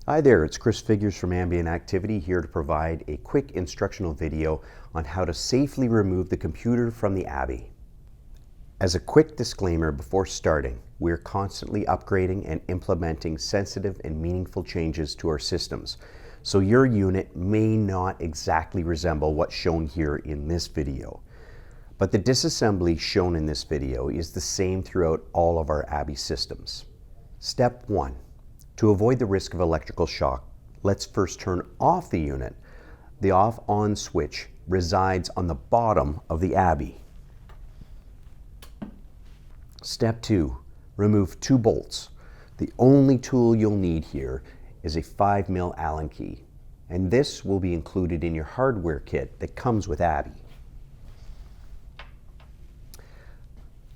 Hi there, it's Chris Figures from Ambient Activity here to provide a quick instructional video on how to safely remove the computer from the Abbey. As a quick disclaimer before starting, we're constantly upgrading and implementing sensitive and meaningful changes to our systems, so your unit may not exactly resemble what's shown here in this video. But the disassembly shown in this video is the same throughout all of our Abbey systems. Step 1. To avoid the risk of electrical shock, let's first turn off the unit. The off-on switch resides on the bottom of the Abbey. Step 2. Remove 2 bolts. The only tool you'll need here is a 5mm Allen key, and this will be included in your hardware kit that comes with Abbey.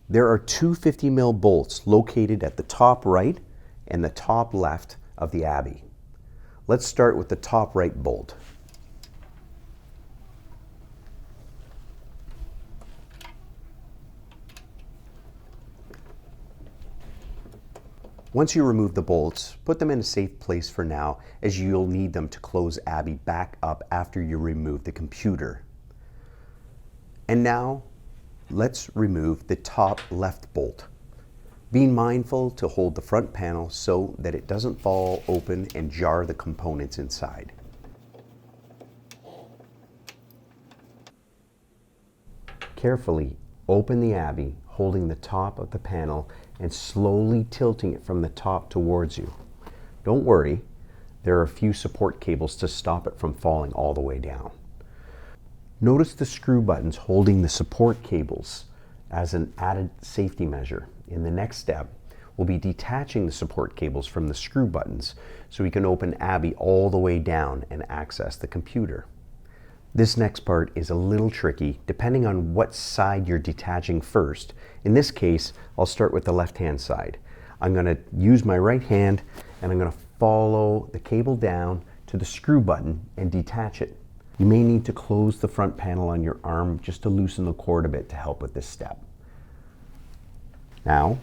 There are 2 50mm bolts located at the top right and the top left of the Abbey. Let's start with the top right bolt. Once you remove the bolts, put them in a safe place for now, as you'll need them to close Abbey back up after you remove the computer. And now, let's remove the top left bolt. Being mindful to hold the front panel so that it doesn't fall open and jar the components inside. Carefully open the Abbey, holding the top of the panel and slowly tilting it from the top towards you. Don't worry, there are a few support cables to stop it from falling all the way down. Notice the screw buttons holding the support cables as an added safety measure. In the next step, we'll be detaching the support cables from the screw buttons so we can open Abbey all the way down and access the computer. This next part is a little tricky depending on what side you're detaching first. In this case, I'll start with the left-hand side. I'm going to use my right hand and I'm going to follow the cable down to the screw button and detach it. You may need to close the front panel on your arm just to loosen the cord a bit to help with this step. Now,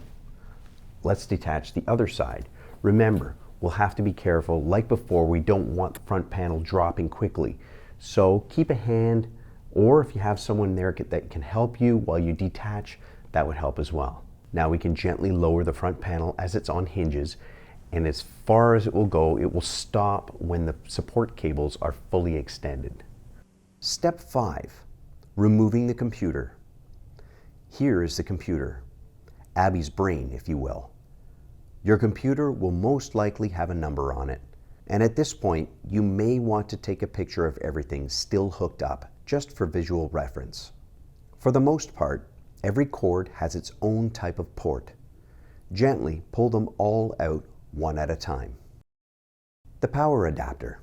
let's detach the other side. Remember, we'll have to be careful. Like before, we don't want the front panel dropping quickly. So keep a hand, or if you have someone there that can help you while you detach, that would help as well. Now we can gently lower the front panel as it's on hinges, and as far as it will stop when the support cables are fully extended. Step 5, removing the computer. Here is the computer. Abbey's brain, if you will. Your computer will most likely have a number on it, and at this point you may want to take a picture of everything still hooked up, just for visual reference. For the most part, every cord has its own type of port. Gently pull them all out one at a time. The power adapter,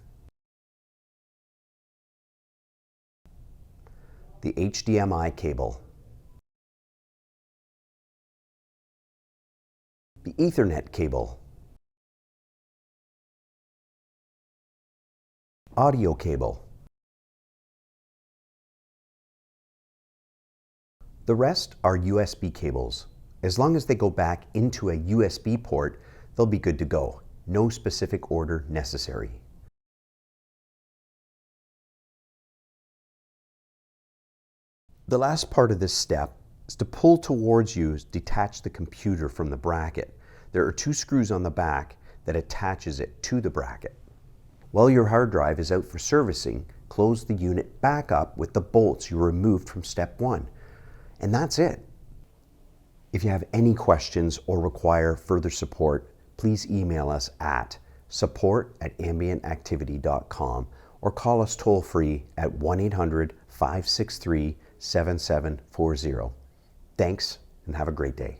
the HDMI cable, the Ethernet cable, audio cable. The rest are USB cables. As long as they go back into a USB port, they'll be good to go. No specific order necessary. The last part of this step is to pull towards you, detach the computer from the bracket. There are 2 screws on the back that attaches it to the bracket. While your hard drive is out for servicing, close the unit back up with the bolts you removed from step 1. And that's it. If you have any questions or require further support, please email us at support@ambientactivity.com or call us toll-free at 1-800-563-7740. Thanks, and have a great day.